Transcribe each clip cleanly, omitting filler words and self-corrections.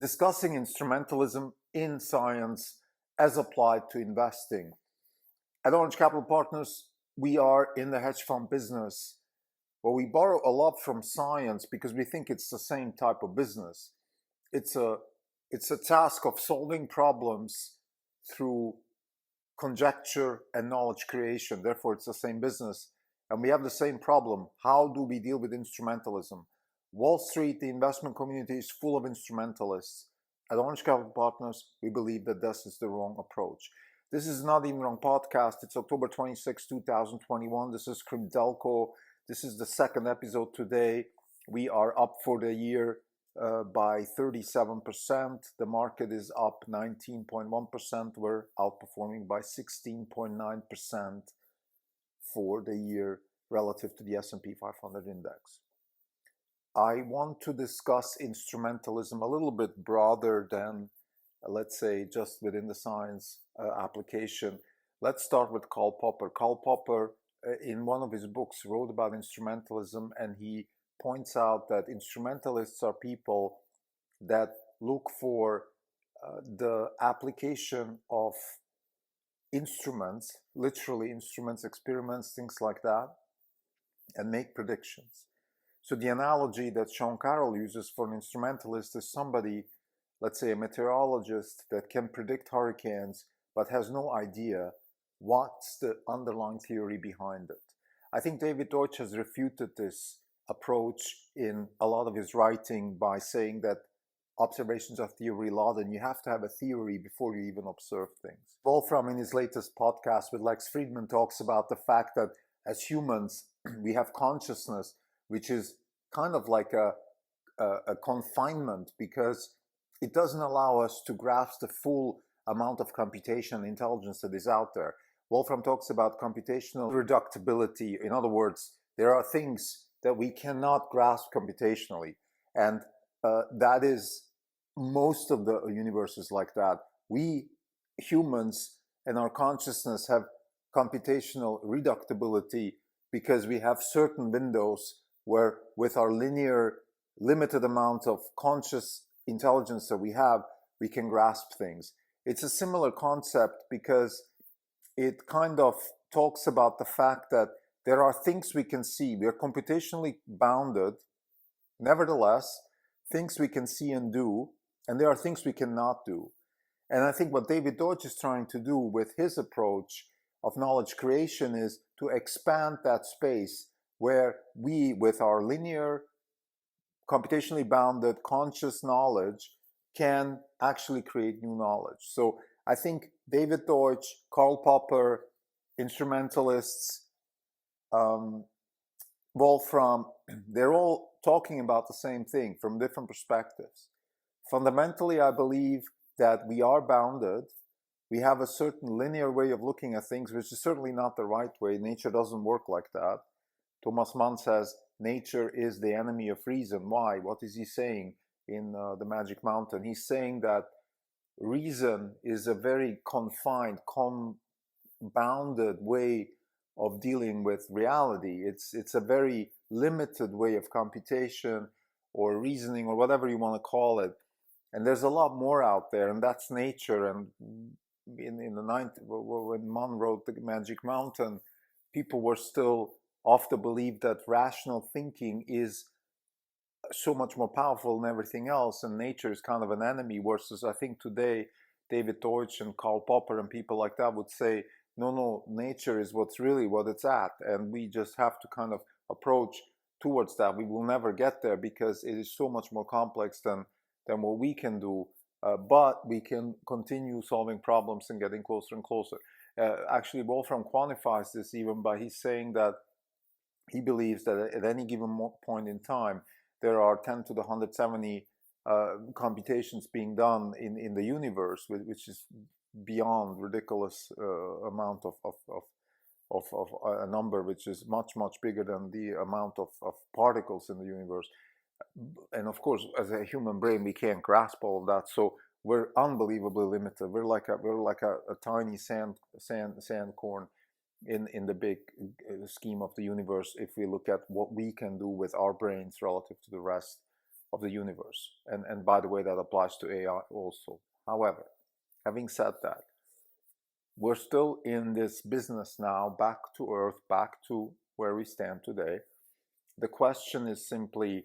discussing instrumentalism in science as applied to investing. At Orange Capital Partners, we are in the hedge fund business where we borrow a lot from science because we think it's the same type of business. It's a task of solving problems through conjecture and knowledge creation. Therefore, it's the same business. And we have the same problem. How do we deal with instrumentalism? Wall Street, the investment community, is full of instrumentalists. At Orange Capital Partners, we believe that this is the wrong approach. This is not even wrong podcast. It's October 26, 2021. This is Cryptelco. This is the second episode today. We are up for the year by 37%. The market is up 19.1%. We're outperforming by 16.9% for the year relative to the S&P 500 index. I want to discuss instrumentalism a little bit broader than, let's say, just within the science application. Let's start with Karl Popper. Karl Popper, in one of his books, wrote about instrumentalism, and he points out that instrumentalists are people that look for the application of instruments, literally instruments, experiments, things like that, and make predictions. So the analogy that Sean Carroll uses for an instrumentalist is somebody, let's say a meteorologist, that can predict hurricanes but has no idea what's the underlying theory behind it. I think David Deutsch has refuted this approach in a lot of his writing by saying that observations are theory law, and you have to have a theory before you even observe things. Wolfram, in his latest podcast with Lex Friedman, talks about the fact that as humans, we have consciousness, which is kind of like a confinement because it doesn't allow us to grasp the full amount of computation intelligence that is out there. Wolfram talks about computational reductibility. In other words, there are things that we cannot grasp computationally, and that is most of the universe is like that. We humans and our consciousness have computational reductibility because we have certain windows where, with our linear limited amount of conscious intelligence that we have, we can grasp things. It's a similar concept because it kind of talks about the fact that there are things we can see. We are computationally bounded. Nevertheless, things we can see and do, and there are things we cannot do. And I think what David Deutsch is trying to do with his approach of knowledge creation is to expand that space where we, with our linear, computationally bounded, conscious knowledge, can actually create new knowledge. So I think David Deutsch, Karl Popper, instrumentalists, Wolfram, they're all talking about the same thing from different perspectives. Fundamentally, I believe that we are bounded. We have a certain linear way of looking at things, which is certainly not the right way. Nature doesn't work like that. Thomas Mann says nature is the enemy of reason. Why? What is he saying in The Magic Mountain? He's saying that reason is a very confined, bounded way of dealing with reality. It's a very limited way of computation or reasoning or whatever you want to call it. And there's a lot more out there, and that's nature. And in the 90s, when Mann wrote The Magic Mountain, people were still of the belief that rational thinking is so much more powerful than everything else, and nature is kind of an enemy. Versus, I think today, David Deutsch and Karl Popper and people like that would say, no, nature is what's really what it's at, and we just have to kind of approach towards that. We will never get there because it is so much more complex than what we can do, but we can continue solving problems and getting closer and closer. Actually, Wolfram quantifies this even by he's saying that he believes that at any given point in time, there are 10 to the 170 computations being done in the universe, which is beyond ridiculous amount of a number, which is much bigger than the amount of particles in the universe. And of course, as a human brain, we can't grasp all of that. So we're unbelievably limited. We're like a tiny sand corn in the big scheme of the universe, if we look at what we can do with our brains relative to the rest of the universe. And by the way, that applies to AI also. However, having said that, we're still in this business now, back to earth, back to where we stand today. The question is simply,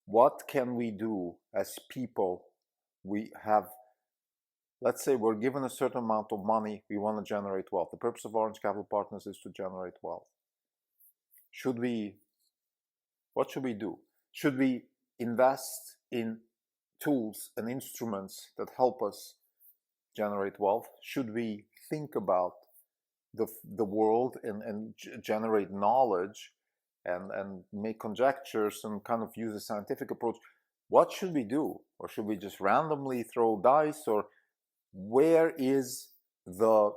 what can we do as people? We have, let's say we're given a certain amount of money, we want to generate wealth. The purpose of Orange Capital Partners is to generate wealth. What should we do? Should we invest in tools and instruments that help us generate wealth? Should we think about the world and generate knowledge and make conjectures and kind of use a scientific approach? What should we do? Or should we just randomly throw dice? Or where is the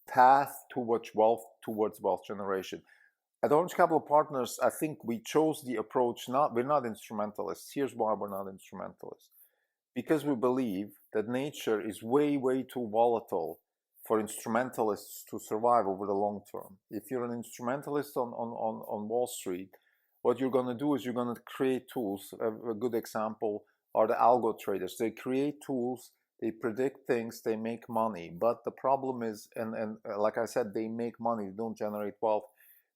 path towards wealth generation? At Orange Capital Partners, I think we chose the approach, we're not instrumentalists. Here's why we're not instrumentalists. Because we believe that nature is way, way too volatile for instrumentalists to survive over the long term. If you're an instrumentalist on Wall Street, what you're going to do is you're going to create tools. A good example are the algo traders. They create tools, they predict things, they make money. But the problem is, and like I said, they make money, they don't generate wealth,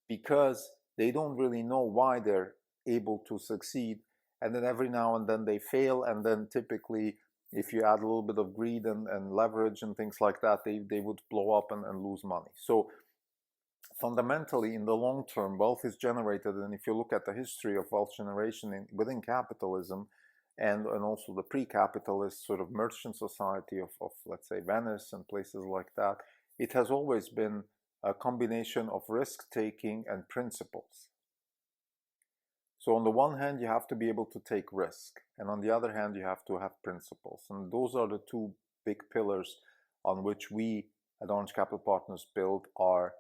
because they don't really know why they're able to succeed. And then every now and then they fail, and then typically, if you add a little bit of greed and leverage and things like that, they would blow up and lose money. So fundamentally, in the long term, wealth is generated. And if you look at the history of wealth generation within capitalism, and also the pre-capitalist sort of merchant society of, let's say, Venice and places like that, it has always been a combination of risk-taking and principles. So on the one hand, you have to be able to take risk, and on the other hand, you have to have principles. And those are the two big pillars on which we at Orange Capital Partners build our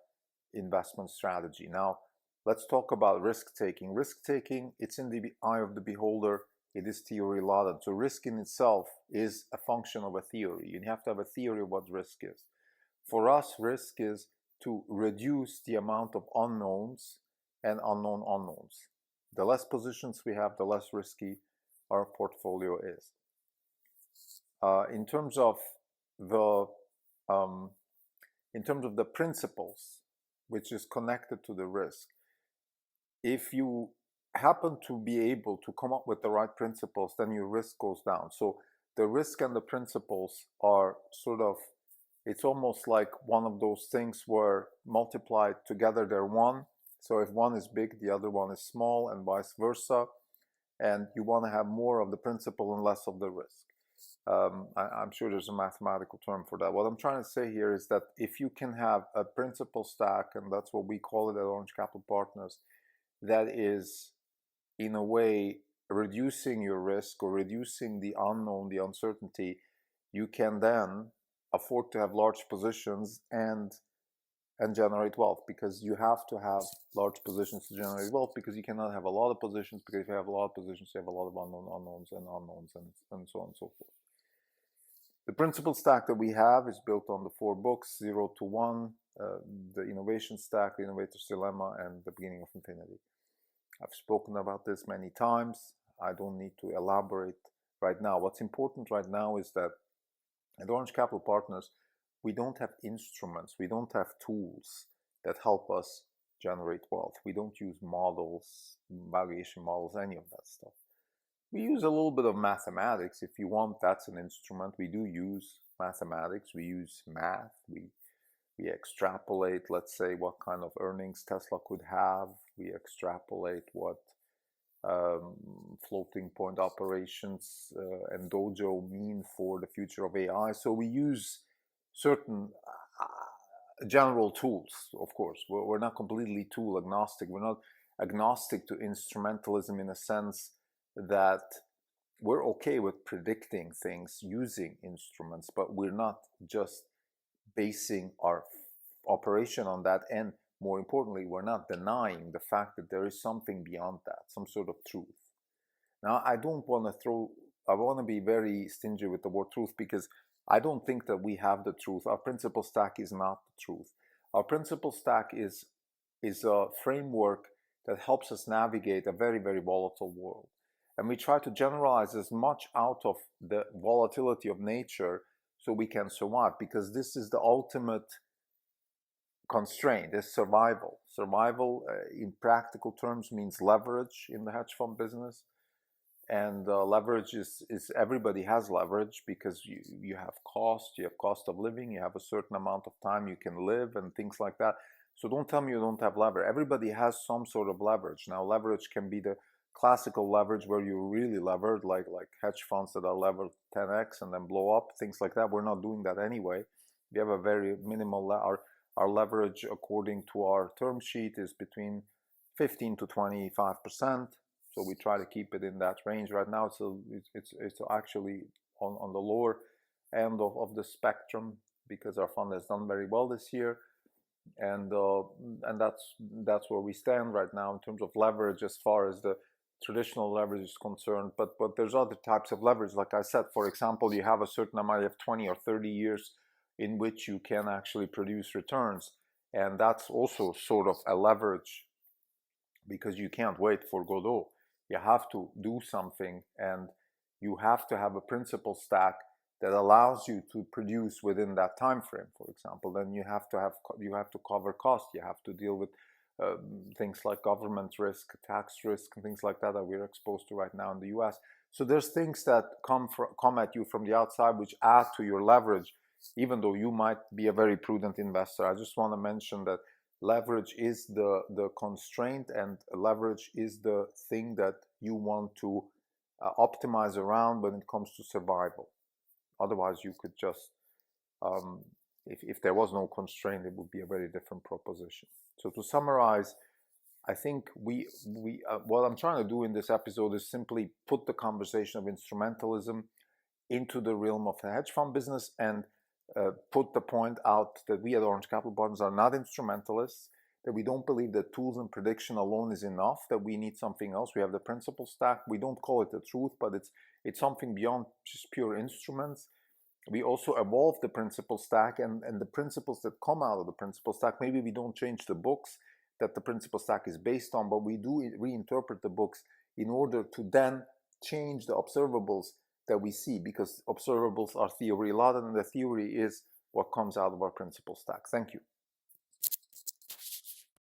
investment strategy. Now, let's talk about risk-taking. Risk-taking, it's in the eye of the beholder. It is theory laden. So risk in itself is a function of a theory. You have to have a theory of what risk is. For us, risk is to reduce the amount of unknowns and unknown unknowns. The less positions we have, the less risky our portfolio is. In terms of the principles, which is connected to the risk, if you happen to be able to come up with the right principles, then your risk goes down. So the risk and the principles are sort of, it's almost like one of those things where multiplied together they're one. So if one is big, the other one is small, and vice versa. And you want to have more of the principle and less of the risk. I'm sure there's a mathematical term for that. What I'm trying to say here is that if you can have a principal stack, and that's what we call it at Orange Capital Partners, that is in a way reducing your risk or reducing the unknown, the uncertainty, you can then afford to have large positions and generate wealth, because you have to have large positions to generate wealth, because you cannot have a lot of positions, because if you have a lot of positions, you have a lot of unknowns and so on and so forth. The principal stack that we have is built on the 4 books, 0 to 1, the innovation stack, the innovator's dilemma, and the beginning of infinity. I've spoken about this many times. I don't need to elaborate right now. What's important right now is that at Orange Capital Partners, we don't have instruments, we don't have tools that help us generate wealth. We don't use models, valuation models, any of that stuff. We use a little bit of mathematics. If you want, that's an instrument. We do use mathematics. We use math. We extrapolate, let's say, what kind of earnings Tesla could have. We extrapolate what floating point operations and dojo mean for the future of AI. So we use certain general tools, of course. We're not completely tool agnostic. We're not agnostic to instrumentalism in a sense that we're okay with predicting things using instruments, but we're not just basing our operation on that. And more importantly, we're not denying the fact that there is something beyond that, some sort of truth. Now, I want to be very stingy with the word truth, because I don't think that we have the truth. Our principal stack is not the truth. Our principal stack is a framework that helps us navigate a very, very volatile world. And we try to generalize as much out of the volatility of nature so we can survive, because this is the ultimate constraint, is survival. Survival in practical terms means leverage in the hedge fund business. And leverage is everybody has leverage, because you have cost, you have cost of living, you have a certain amount of time you can live and things like that. So don't tell me you don't have leverage. Everybody has some sort of leverage. Now, leverage can be the classical leverage where you're really levered, like hedge funds that are levered 10x and then blow up, things like that. We're not doing that anyway. We have a very minimal, our leverage according to our term sheet is between 15 to 25%. So we try to keep it in that range. Right now, it's actually on the lower end of the spectrum, because our fund has done very well this year, and that's where we stand right now in terms of leverage as far as the traditional leverage is concerned. But there's other types of leverage. Like I said, for example, you have a certain amount, you have 20 or 30 years in which you can actually produce returns, and that's also sort of a leverage, because you can't wait for Godot. You have to do something, and you have to have a principal stack that allows you to produce within that time frame. For example, then you have to cover cost. You have to deal with things like government risk, tax risk, and things like that we're exposed to right now in the U.S. So there's things that come at you from the outside which add to your leverage, even though you might be a very prudent investor. I just want to mention that leverage is the constraint, and leverage is the thing that you want to optimize around when it comes to survival. Otherwise, you could just, if there was no constraint, it would be a very different proposition. So to summarize, I think what I'm trying to do in this episode is simply put the conversation of instrumentalism into the realm of the hedge fund business, and put the point out that we at Orange Capital Partners are not instrumentalists, that we don't believe that tools and prediction alone is enough, that we need something else. We have the principal stack. We don't call it the truth, but it's something beyond just pure instruments. We also evolve the principal stack, and the principles that come out of the principal stack, maybe we don't change the books that the principal stack is based on, but we do reinterpret the books in order to then change the observables that we see, because observables are theory. A lot of the theory is what comes out of our principal stack. Thank you.